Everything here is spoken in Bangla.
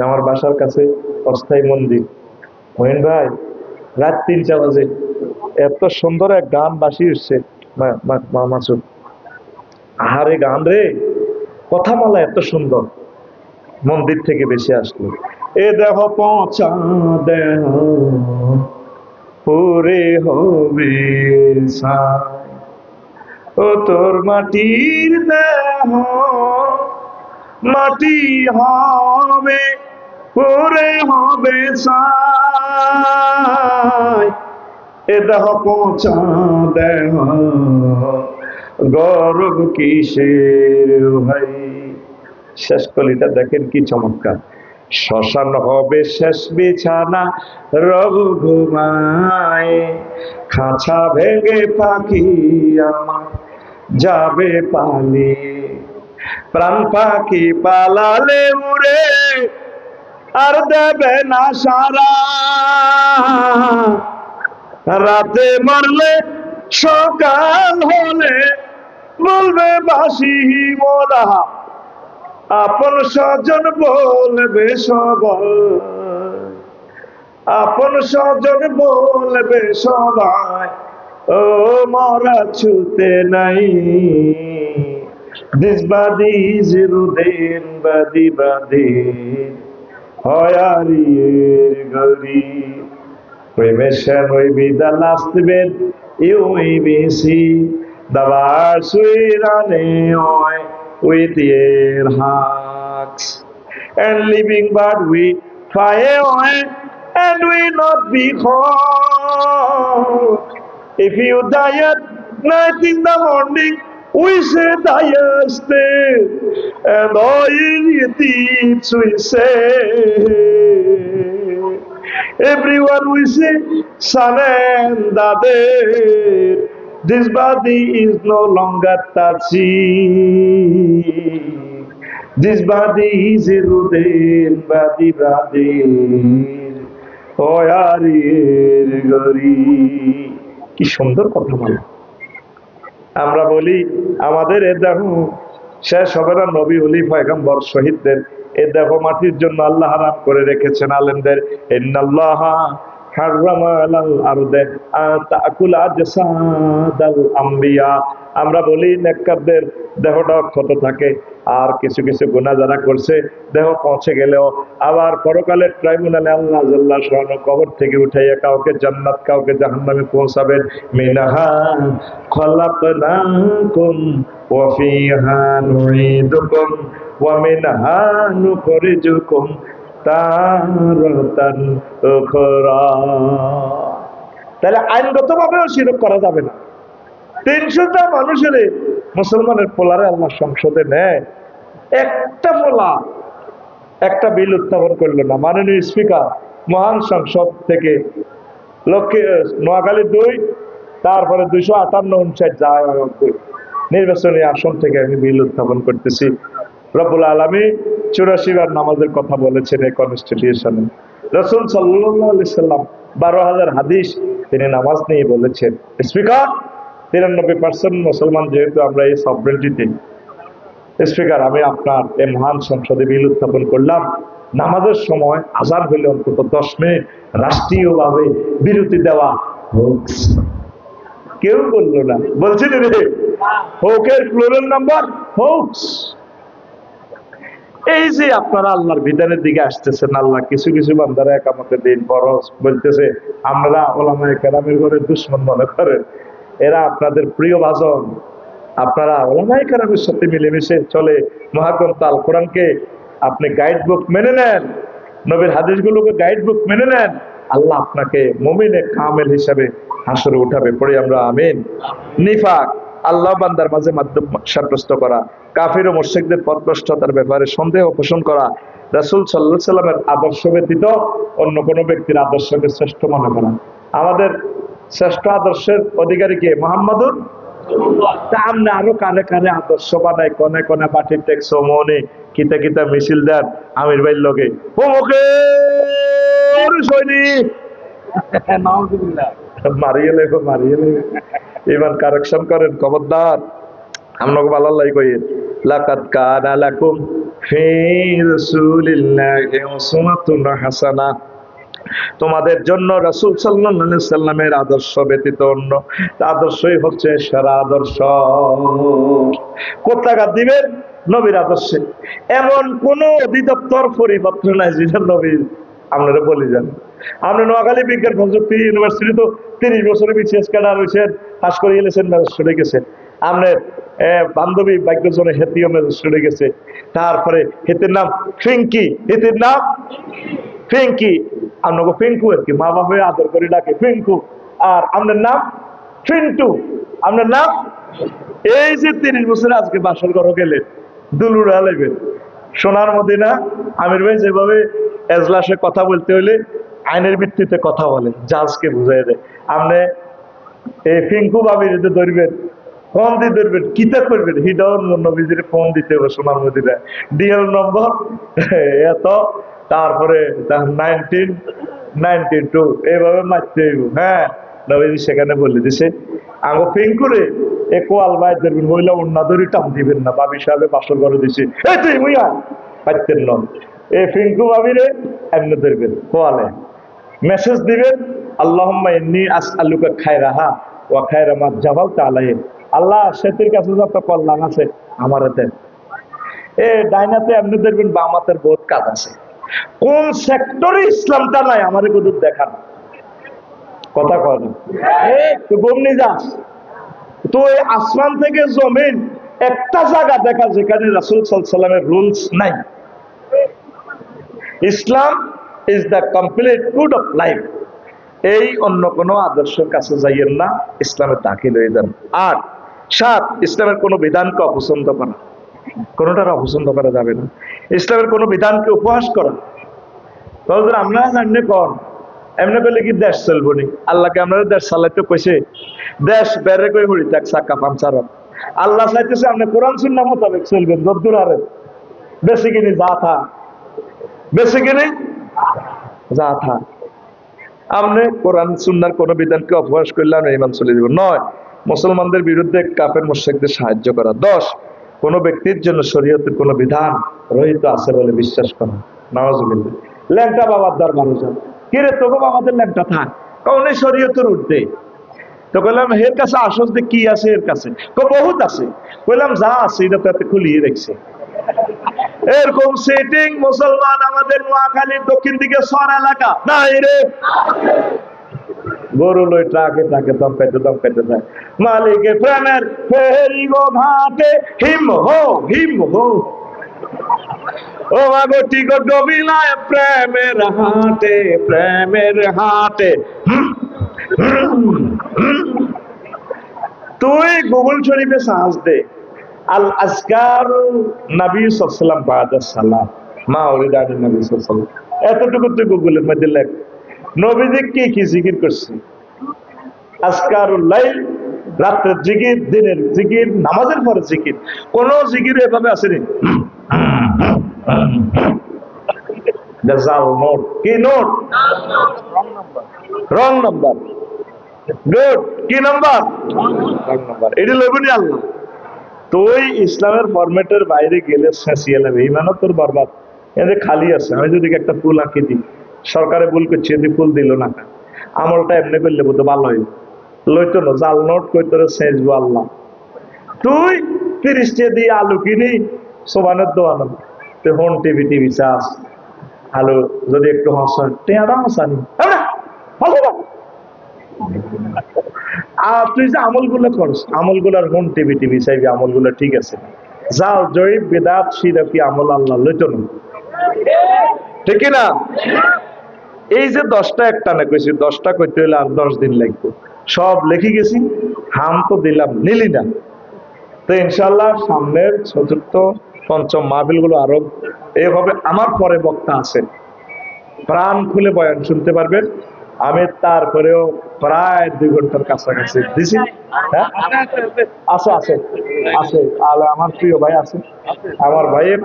আমার বাসার কাছে অস্থায়ী মন্দির। মহিন ভাই, রাত 3টা বাজে, এত সুন্দর এক গান বাসি উঠছে। মাসুদ, আহারে গান রে, কথামালা এত সুন্দর, মন্দির থেকে বেশি আসলো। এ দেহ পচা দেহ পুরে হবে ছাই, ও তোর মাটির দেহ মাটি হবে পুরে হবে ছাই। এ দেহ পচা দেহ গর্ব কিসের ভাই। শেষ কলিটা দেখেন কি চমৎকার। শ্মশান হবে শেষ বিছানা, রব ঘুমায়, খাঁচা ভেঙে পাখি আমার যাবে পালিয়ে, প্রাণ পাখি পালালে উড়ে আর দেবে না সারা, রাতে মরলে সকাল হলে বলবে বাসি মোরা, আপন স্বজন বলবে সবাই, আপন স্বজন বলবে সবাই, ও মরা ছুতে নাই। This body is রুদেন বাদি বাদি হয় আরিয়ের গরি, প্রেমেশন ওই বিদা last Veda you may see the words we run away with their hearts, and living but we fly away and we not be whole. If you die at night in the morning, we say die still, and all your deeds we say. Everyone we say, son and daughter, this body is no longer touching. This body is a rudin body body. Oh, yarir gari. কি সুন্দর কথা বলে। আমরা বলি আমাদের এ দেহ শেষ হবে না, নবী ওলি পয়গম্বর শহীদদের এ দেহ মাটির জন্য আল্লাহ হারাম করে রেখেছেন। আলেমদের ইন্নাল্লাহা হারামা আলাল আরদে তাকুল আজসাদাল আম্বিয়া। আমরা বলি নেককারদের দেহটা অক্ষত থাকে, আর কিছু কিছু গুনাহ যারা করছে দেহ পৌঁছে গেলেও আবার পরকালের ট্রাইব্যুনালে আল্লাহ জাল্লা শাআনু কবর থেকে উঠাইয়া কাউকে জান্নাত কাউকে জাহান্নামে পৌঁছাবেন। মিনহা খলাকনাকুম ওয়া ফিহা নুঈদুকুম ওয়া মিনহা নুখরিজুকুম তারাতান উখরা। তাহলে আইনগতভাবেও শিরক করা যাবে না। 300টা মানুষের মুসলমানের পোলারে আল্লাহ সংসদে নেয়, একটা পোলা একটা বিল উত্থাপন করলো না। মাননীয় স্পিকার মহান সংসদ থেকে নোয়াখালী 2, তারপরে 258 যায় নির্বাচনী আসন থেকে আমি বিল উত্থাপন করতেছি। রব্বুল আলামিন 84 বার নামাজের কথা বলেছেন এই কনস্টিটিউশনে। রাসূল সাল্লাল্লাহু আলাইহি সাল্লাম 12,000 হাদিস তিনি নামাজ নিয়ে বলেছেন। স্পিকার 93% মুসলমান যেহেতু আমরা এই সভরেন্টিতে, স্পিকার আমি আপনার এই মহান সংসদে বিল উত্থাপন করলাম, নামাজের সময় আজান হইলে অন্তত 10 মিনিট রাষ্ট্রীয়ভাবে বিরতি দেওয়া হোক। কেউ বললো না, বলছেন রে হোকের প্লুরাল নাম্বার হোকস। এই যে আপনারা আল্লাহর বিধানের দিকে আসতেছেন, আল্লাহ কিছু কিছু বান্দারা একামতের দিন বরস বলতেছে আমরা ওলামায়ে কেরামের ঘরে দুশমন মনে করেন, এরা আপনাদের প্রিয় ভাজন। আপনারা ওলামায়ে কেরামের সাথে মিলেমিশে চলে মহাগ্রন্থ আল কোরআনকে আপনি গাইড বুক মেনে নেন, নবীর হাদিসগুলোকে গাইড বুক মেনে নেন, আল্লাহ আপনাকে মুমিনে কামেল হিসাবে হাসরে উঠাবে। পড়ি আমরা আমিন। নিফাক আল্লাহ বান্দার মাঝে মাধ্যম সাব্যস্ত করা, কাফির ও মুশরিকদের পথভ্রষ্টতার ব্যাপারে সন্দেহ পোষণ করা, রাসূল সাল্লাল্লাহু আলাইহি সাল্লামের আদর্শ ব্যতীত অন্য কোনো ব্যক্তির আদর্শকে শ্রেষ্ঠ মনে করা। আমাদের শ্রেষ্ঠ আদর্শের অধিকারী কে? মুহাম্মাদুর তা আমরা আরো কানে কানে আদর্শ বানাই, কনে কনে পার্টির ট্যাক্স মনে কিতা কিতা মিছিল দেন আমির ভাইয়ের লগে সৈনিক মারিয়ে লেখো মারিয়ে লেখো। এবার কারেকশন করেন, খবরদার। আপনাকে ভালো লাই কই লাকাদ কানা লাকুম ফি রাসূলিল্লাহি উসওয়াতুন হাসানাহ। তোমাদের জন্য রাসূল সাল্লাল্লাহু আলাইহি সাল্লামের আদর্শ ব্যতীত অন্য আদর্শই হচ্ছে সেরা আদর্শ। কোথাকার দিবেন? নবীর আদর্শে। এমন কোন অধিদপ্তর পরিপত্র নাই যেটা নবীর আপনারা বলে যান। আপনি নোয়াখালী বিজ্ঞান প্রযুক্তি ইউনিভার্সিটি তো 30 বছরে বিসিএস ক্যাডার হয়েছেন, পাশ করে গেছেন, ম্যাজিস্ট্রেটে গেছেন। আপনার বান্ধবী ভাগ্যজনে হেতিও ম্যাজিস্ট্রেটে গেছে। তারপরে হেতের নাম ফিঙ্কি, হেতের নাম ফিঙ্কি, আপনাকে ফিঙ্কু আর কি, মা বাবা আদর করে ডাকে ফিঙ্কু। আর আপনার নাম ফিন্টু, আপনার নাম। এই যে 30 বছরে আজকে বাসর ঘর গেলেন, দুলুরা লাগবেন সোনার মদিনা। আমির ভাই যেভাবে এজলাসে কথা বলতে হলে আইনের ভিত্তিতে কথা বলে, জাজকে বুঝাই দেয়। আপনি এই ফিঙ্কু ভাবির যদি ধরবেন, ফোন দিয়ে ধরবেন, কিতা করবেন, হিডন নবীজির ফোন দিতে হবে সোনার মদিনা, ডিএল নম্বর এত, তারপরে 1992 এইভাবে মারতে হইব। হ্যাঁ, নবীজি সেখানে বলে দিছে আগো ফিঙ্কুরে এ কোয়াল ভাই ধরবেন, মহিলা অন্য ধরি টান দিবেন না, বাবি সাহেবে বাসর ঘরে দিছে, এই তুই মুইয়া পাইতেন ন, এই ফিঙ্কু ভাবিরে এমনি ধরবেন, কোয়ালে মেসেজ দিবেন, আল্লাহুম্মা ইন্নী আসআলুকা খায়রাহা ওয়া খায়রা মা জাবালতা আলাইহি। আল্লাহ সেতের কাছে যত কল্যাণ আছে আমারে দেন। এ ডাইনাতে এমনি দেখবেন বামাতের বহুত কাজ আছে। কোন সেক্টরে ইসলামটা নাই আমারে শুধু দেখান, কথা কয় না। তুই গমনি যাস তো এই আসমান থেকে জমিন একটা জায়গা দেখা যেখানে রাসূল সাল্লাল্লাহু আলাইহি ওয়াসাল্লামের রুলস নাই। Islam is the complete good of life. এই অন্য কোনো আদর্শের কাছে যাইয়েন না, ইসলামের দাখিল হয়ে যান। আর 7, ইসলামের কোনো বিধানকে অপছন্দ করা, কোনোটার অপছন্দ করা যাবে না। ইসলামের কোনো বিধানকে উপহাস করা, তাহলে আমরা জানলে কন এমনি করলে কি দেশ চলবো নি? আল্লাহকে আপনারা দেশ চালাইতে কইছে, দেশ বেড়ে করে হরি থাক চাকা পাঞ্চার। আল্লাহ চাইতেছে আপনি কোরআন সুন্নাহ মোতাবেক চলবেন, যদ্দূর আরে বেশি কিনি যা থা, বেশি কিনি যা থা। আপনি কোরআন সুন্নাহর কোন বিধানকে অপহাস করলে আমরা ইমান চলে যাব নয়। মুসলমানদের বিরুদ্ধে কাফের মুশরিকদের সাহায্য করা। 10, কোন ব্যক্তির জন্য শরীয়তের কোন বিধান রহিত আছে বলে বিশ্বাস করা। নাউজুবিল্লাহ। ল্যাংটা বাবার দরবারে যান, কিরে তোকে আমাদের ল্যাংটা থাক, কারণ এই শরীয়তের ঊর্ধ্বে। তো বললাম এর কাছে আসল যে কি আছে, এর কাছে বহুত আছে। বললাম যা আছে এটা তো এত খুলিয়ে রেখেছে। এরকম সেটিং মুসলমান আমাদের নোয়াখালীর দক্ষিণ দিকে সর এলাকা নাই রে, গরু লই ট্রাকে ট্রাকে দমকাইতে দমকাইতে যায়, মালিকে প্রেমের ফেরি গো ঘাটে হিম হো হিম হো, ও মাগো টিকট ডবিলায় প্রেমের হাটে, প্রেমের হাটে। তুই গুগল শরীফে সাহস দে, আল আজকার নবী সাল্লাল্লাহু আলাইহি ওয়াসাল্লাম বাদা সালাম মা ওরিদানি নবী সাল্লাল্লাহু আলাইহি ওয়াসাল্লাম, এতটুকু তুই গুগলের মধ্যে লেখ নবীজি কি কি জিকির করছে। আজকারুল লাইল, রাতের জিকির, দিনের জিকির, নামাজের পরে জিকির। কোন জিকির এভাবে আসেনি জাল নোট, কি নোট, রং নাম্বার, গুড, কি নাম্বার, রং নাম্বার। এটি লইবনি আল্লাহ। তুই ইসলামের ফরম্যাটের বাইরে গেলে শেষিয়ে নেবে, ইমানও তোর বরবাদ। এদের খালি আছে, আমি যদি একটা ফুল আঁকি দিই, সরকারে ভুল করছি, এদি ফুল দিল না, আমলটা এমনি করলে বোধ ভালো হইব, লইতো না, জাল নোট কই তোর শেষবো আল্লাহ। তুই 30 টাকা দিয়ে আলু কিনি সোবানের দোয়ানো, তুই হন টিভি টিভি চাস, আলু যদি একটু হসান টেয়ারা হসানি, আর তুই যে আমলগুলো করস, আমলগুলার হন টিভি টিভি চাইবি, আমলগুলো ঠিক আছে, জাল জয়ীব বেদাত শিরকি আমল আল্লাহ লইতো না, ঠিক না? এই যে 10টা একটা না কইছি, 10টা কইতে হলে আর 10 দিন লাগবে। সব লিখে গেছি, হাম তো দিলাম, নিলি না। তো ইনশাল্লাহ সামনের 4র্থ 5ম মাহফিল গুলো আরো এইভাবে আমার পরে বক্তা আছে, প্রাণ খুলে বয়ান শুনতে পারবেন। আমি তারপরেও প্রায় 2 ঘন্টার কাছাকাছি দিছি। হ্যাঁ আছে আছে আছে, আমার প্রিয় ভাই আছে, আমার ভাইয়ের